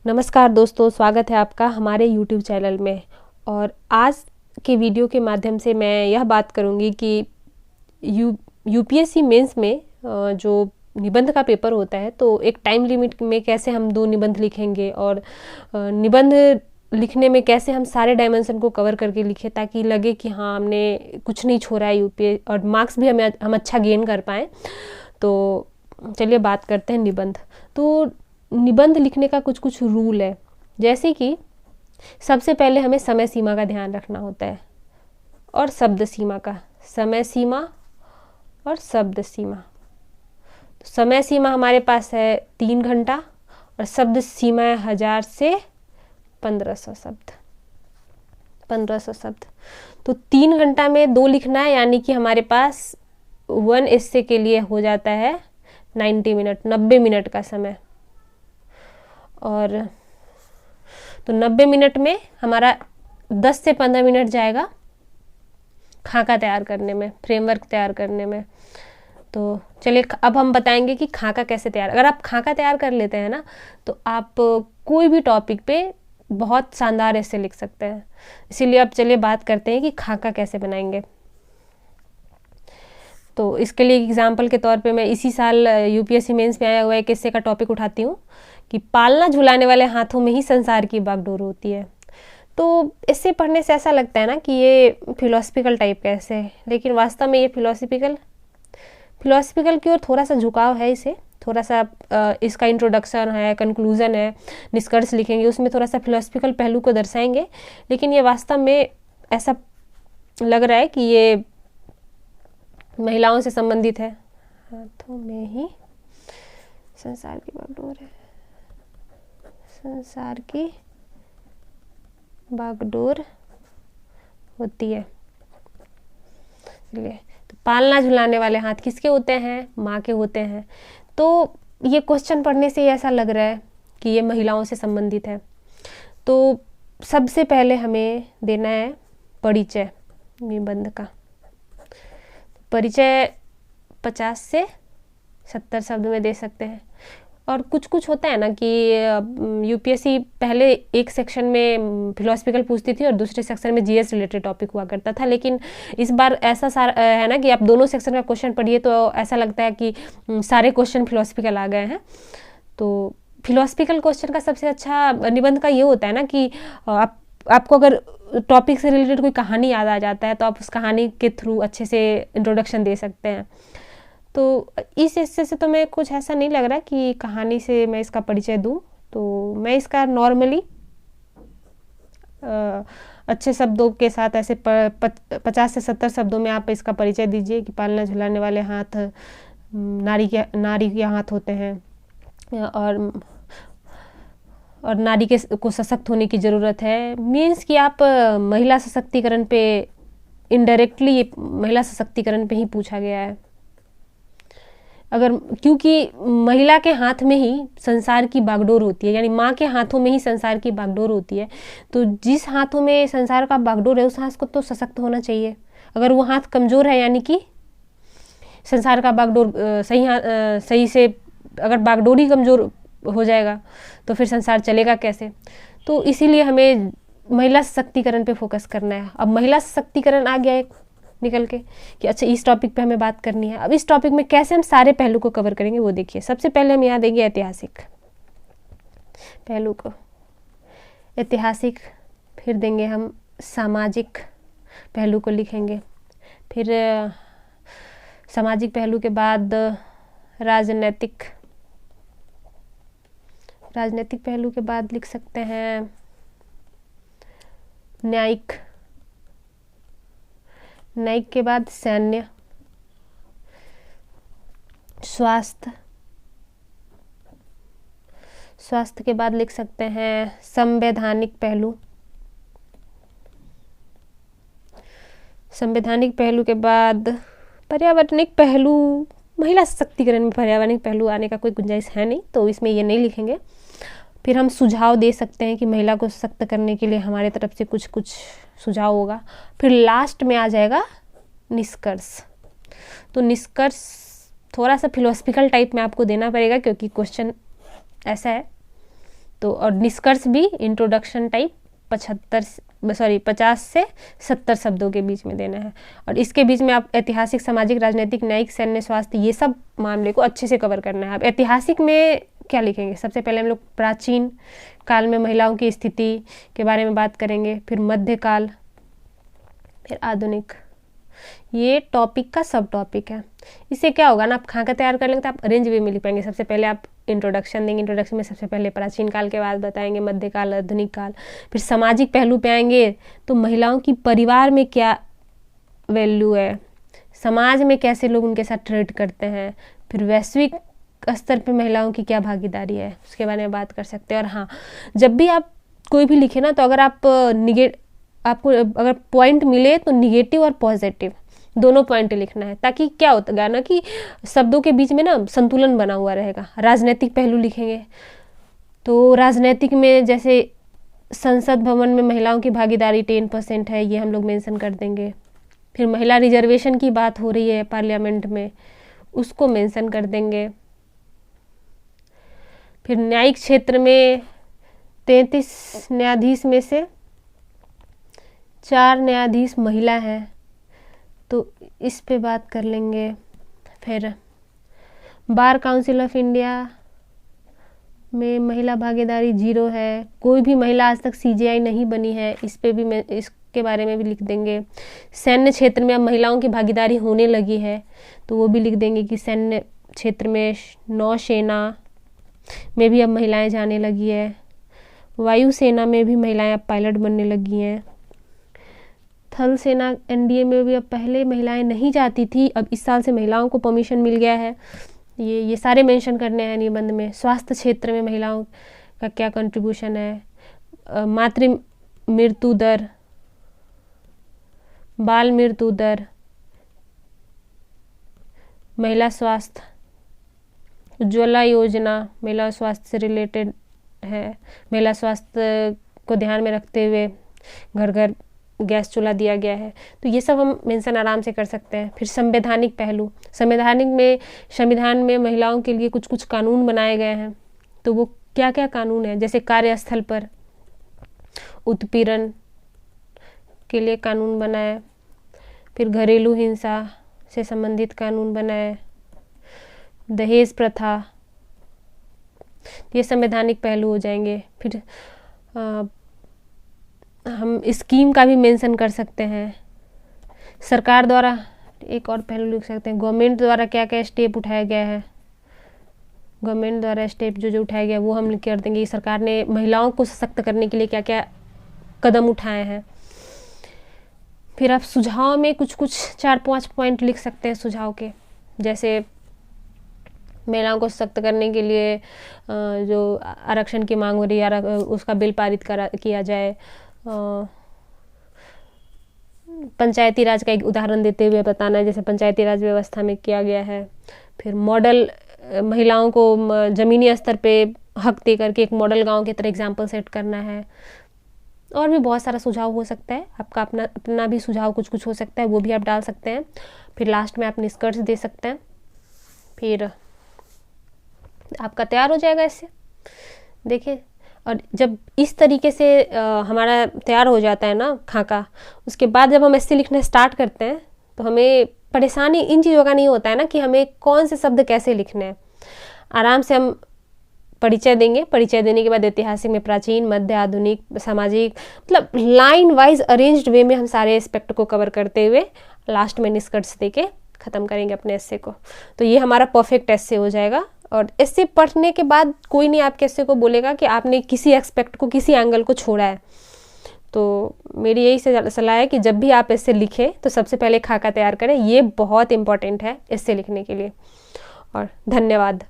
नमस्कार दोस्तों, स्वागत है आपका हमारे YouTube चैनल में। और आज के वीडियो के माध्यम से मैं यह बात करूंगी कि यूपीएससी मेंस में जो निबंध का पेपर होता है तो एक टाइम लिमिट में कैसे हम 2 निबंध लिखेंगे और निबंध लिखने में कैसे हम सारे डायमेंशन को कवर करके लिखें ताकि लगे कि हाँ हमने कुछ नहीं छोड़ा है यूपीएससी और मार्क्स भी हम अच्छा गेन कर पाएँ। तो चलिए बात करते हैं निबंध। तो निबंध लिखने का कुछ कुछ रूल है, जैसे कि सबसे पहले हमें समय सीमा का ध्यान रखना होता है और शब्द सीमा का। समय सीमा और शब्द सीमा। तो समय सीमा हमारे पास है 3 घंटा और शब्द सीमा है 1000 से 1500 शब्द। 1500 शब्द तो 3 घंटा में 2 लिखना है, यानी कि हमारे पास 1 एस्से के लिए हो जाता है 90 मिनट, 90 मिनट का समय। और तो 90 मिनट में हमारा 10 से 15 मिनट जाएगा खाका तैयार करने में, फ्रेमवर्क तैयार करने में। तो चलिए अब हम बताएंगे कि खाका कैसे तैयार। अगर आप खाका तैयार कर लेते हैं ना तो आप कोई भी टॉपिक पे बहुत शानदार ऐसे लिख सकते हैं। इसीलिए अब चलिए बात करते हैं कि खाका कैसे बनाएंगे। तो इसके लिए एग्जाम्पल के तौर पे मैं इसी साल यूपीएससी मेंस में आया हुआ एक किस्से का टॉपिक उठाती हूँ कि पालना झुलाने वाले हाथों में ही संसार की बागडोर होती है। तो इससे पढ़ने से ऐसा लगता है ना कि ये फिलोसफिकल टाइप का ऐसे है, लेकिन वास्तव में ये फिलोसफिकल की ओर थोड़ा सा झुकाव है। इसे थोड़ा सा इसका इंट्रोडक्शन है, कंक्लूजन है, निष्कर्ष लिखेंगे, उसमें थोड़ा सा फिलोसफिकल पहलू को दर्शाएंगे। लेकिन ये वास्तव में ऐसा लग रहा है कि ये महिलाओं से संबंधित है। हाथों में ही संसार की बागडोर है, संसार की बागडोर होती है। तो पालना झुलाने वाले हाथ किसके होते हैं? माँ के होते हैं। तो ये क्वेश्चन पढ़ने से ऐसा लग रहा है कि ये महिलाओं से संबंधित है। तो सबसे पहले हमें देना है परिचय निबंध का। परिचय 50 से 70 शब्द में दे सकते हैं। और कुछ कुछ होता है ना कि यूपीएससी पहले एक सेक्शन में फिलोसफिकल पूछती थी और दूसरे सेक्शन में जीएस रिलेटेड टॉपिक हुआ करता था। लेकिन इस बार ऐसा सारा है ना कि आप दोनों सेक्शन का क्वेश्चन पढ़िए तो ऐसा लगता है कि सारे क्वेश्चन फिलोसफिकल आ गए हैं। तो फिलोसफिकल क्वेश्चन का सबसे अच्छा निबंध का ये होता है ना कि आपको अगर टॉपिक से रिलेटेड कोई कहानी याद आ जाता है तो आप उस कहानी के थ्रू अच्छे से इंट्रोडक्शन दे सकते हैं। तो इस हिस्से से तो मैं कुछ ऐसा नहीं लग रहा कि कहानी से मैं इसका परिचय दूं। तो मैं इसका नॉर्मली अच्छे शब्दों के साथ ऐसे 50 से 70 शब्दों में आप इसका परिचय दीजिए कि पालना झुलाने वाले हाथ नारी के हाथ होते हैं और नारी को सशक्त होने की ज़रूरत है। मीन्स कि आप महिला सशक्तिकरण पे इनडायरेक्टली महिला सशक्तिकरण पे ही पूछा गया है। क्योंकि महिला के हाथ में ही संसार की बागडोर होती है, यानी माँ के हाथों में ही संसार की बागडोर होती है। तो जिस हाथों में संसार का बागडोर है उस हाथ को तो सशक्त होना चाहिए। अगर वो हाथ कमज़ोर है, यानी कि संसार का बागडोर सही से अगर बागडोर ही कमज़ोर हो जाएगा तो फिर संसार चलेगा कैसे। तो इसीलिए हमें महिला सशक्तिकरण पे फोकस करना है। अब महिला सशक्तिकरण आ गया एक निकल के कि अच्छा इस टॉपिक पे हमें बात करनी है। अब इस टॉपिक में कैसे हम सारे पहलू को कवर करेंगे वो देखिए। सबसे पहले हम यहाँ देंगे ऐतिहासिक पहलू को, ऐतिहासिक। फिर देंगे हम सामाजिक पहलू को लिखेंगे। फिर सामाजिक पहलू के बाद राजनीतिक पहलू के बाद लिख सकते हैं न्यायिक के बाद सैन्य, स्वास्थ्य के बाद लिख सकते हैं संवैधानिक पहलू, संवैधानिक पहलू के बाद पर्यावरणिक पहलू। महिला सशक्तिकरण में पर्यावरणिक पहलू आने का कोई गुंजाइश है नहीं, तो इसमें ये नहीं लिखेंगे। फिर हम सुझाव दे सकते हैं कि महिला को सशक्त करने के लिए हमारे तरफ से कुछ कुछ सुझाव होगा। फिर लास्ट में आ जाएगा निष्कर्ष। तो निष्कर्ष थोड़ा सा फिलोसफिकल टाइप में आपको देना पड़ेगा क्योंकि क्वेश्चन ऐसा है तो और निष्कर्ष भी इंट्रोडक्शन टाइप 50 से 70 शब्दों के बीच में देना है। और इसके बीच में आप ऐतिहासिक, सामाजिक, राजनीतिक, न्यायिक, सैन्य, स्वास्थ्य, ये सब मामले को अच्छे से कवर करना है। अब ऐतिहासिक में क्या लिखेंगे? सबसे पहले हम लोग प्राचीन काल में महिलाओं की स्थिति के बारे में बात करेंगे, फिर मध्यकाल, फिर आधुनिक। ये टॉपिक का सब टॉपिक है। इससे क्या होगा ना, आप खाका तैयार कर लेंगे तो आप अरेंज वे में लिख पाएंगे। सबसे पहले आप इंट्रोडक्शन देंगे, इंट्रोडक्शन में सबसे पहले प्राचीन काल के बाद बताएंगे, मध्यकाल, आधुनिक काल, फिर सामाजिक पहलू पे आएंगे तो महिलाओं की परिवार में क्या वैल्यू है, समाज में कैसे लोग उनके साथ ट्रीट करते हैं, फिर वैश्विक स्तर पे महिलाओं की क्या भागीदारी है, उसके बारे में बात कर सकते हैं। और हाँ, जब भी आप कोई भी लिखे ना, तो अगर आपको अगर पॉइंट मिले तो निगेटिव और पॉजिटिव दोनों पॉइंट लिखना है, ताकि क्या होता है ना कि शब्दों के बीच में ना संतुलन बना हुआ रहेगा। राजनीतिक पहलू लिखेंगे तो राजनीतिक में जैसे संसद भवन में महिलाओं की भागीदारी 10% है, ये हम लोग मेंशन कर देंगे। फिर महिला रिजर्वेशन की बात हो रही है पार्लियामेंट में, उसको मेंशन कर देंगे। फिर न्यायिक क्षेत्र में 33 न्यायाधीश में से 4 न्यायाधीश महिला हैं, तो इस पे बात कर लेंगे। फिर बार काउंसिल ऑफ इंडिया में महिला भागीदारी 0 है, कोई भी महिला आज तक CJI नहीं बनी है, इस पे भी मैं इसके बारे में भी लिख देंगे। सैन्य क्षेत्र में अब महिलाओं की भागीदारी होने लगी है, तो वो भी लिख देंगे कि सैन्य क्षेत्र में नौसेना में भी अब महिलाएं जाने लगी है, वायुसेना में भी महिलाएं अब पायलट बनने लगी हैं, थल सेना NDA में भी अब पहले महिलाएं नहीं जाती थी, अब इस साल से महिलाओं को परमिशन मिल गया है। ये सारे मेंशन करने हैं निबंध में। स्वास्थ्य क्षेत्र में महिलाओं का क्या कंट्रीब्यूशन है, मातृ मृत्यु दर, बाल मृत्यु दर, महिला स्वास्थ्य, उज्ज्वला योजना महिला स्वास्थ्य से रिलेटेड है, महिला स्वास्थ्य को ध्यान में रखते हुए घर घर गैस चूल्हा दिया गया है, तो ये सब हम मेंशन आराम से कर सकते हैं। फिर संवैधानिक पहलू, संविधान में महिलाओं के लिए कुछ कुछ कानून बनाए गए हैं, तो वो क्या क्या कानून है, जैसे कार्यस्थल पर उत्पीड़न के लिए कानून बनाए, फिर घरेलू हिंसा से संबंधित कानून बनाए, दहेज प्रथा, ये संवैधानिक पहलू हो जाएंगे। फिर हम स्कीम का भी मेंशन कर सकते हैं, सरकार द्वारा एक और पहलू लिख सकते हैं, गवर्नमेंट द्वारा क्या क्या स्टेप उठाया गया है, गवर्नमेंट द्वारा स्टेप जो उठाया गया वो हम लिख कर देंगे। सरकार ने महिलाओं को सशक्त करने के लिए क्या क्या कदम उठाए हैं। फिर आप सुझाव में कुछ 4-5 पॉइंट लिख सकते हैं सुझाव के, जैसे महिलाओं को सशक्त करने के लिए जो आरक्षण की मांग हो रही है उसका बिल पारित किया जाए। पंचायती राज का एक उदाहरण देते हुए बताना है, जैसे पंचायती राज व्यवस्था में किया गया है। फिर मॉडल महिलाओं को ज़मीनी स्तर पे हक दे करके एक मॉडल गांव की तरह एग्जाम्पल सेट करना है। और भी बहुत सारा सुझाव हो सकता है, आपका अपना भी सुझाव कुछ हो सकता है, वो भी आप डाल सकते हैं। फिर लास्ट में आप निष्कर्ष दे सकते हैं, फिर आपका तैयार हो जाएगा इससे। देखिए, और जब इस तरीके से हमारा तैयार हो जाता है ना खाका, उसके बाद जब हम ऐसे लिखना स्टार्ट करते हैं तो हमें परेशानी इन चीज़ों का नहीं होता है ना कि हमें कौन से शब्द कैसे लिखने हैं। आराम से हम परिचय देंगे, परिचय देने के बाद ऐतिहासिक में प्राचीन, मध्य, आधुनिक, सामाजिक, मतलब लाइन वाइज अरेंज्ड वे में हम सारे एस्पेक्ट को कवर करते हुए लास्ट में निष्कर्ष देके ख़त्म करेंगे अपने एस्से को। तो ये हमारा परफेक्ट एस्से हो जाएगा। और एस्से पढ़ने के बाद कोई नहीं आपके एस्से को बोलेगा कि आपने किसी एस्पेक्ट को, किसी एंगल को छोड़ा है। तो मेरी यही सलाह है कि जब भी आप एस्से लिखें तो सबसे पहले खाका तैयार करें, ये बहुत इंपॉर्टेंट है एस्से लिखने के लिए। और धन्यवाद।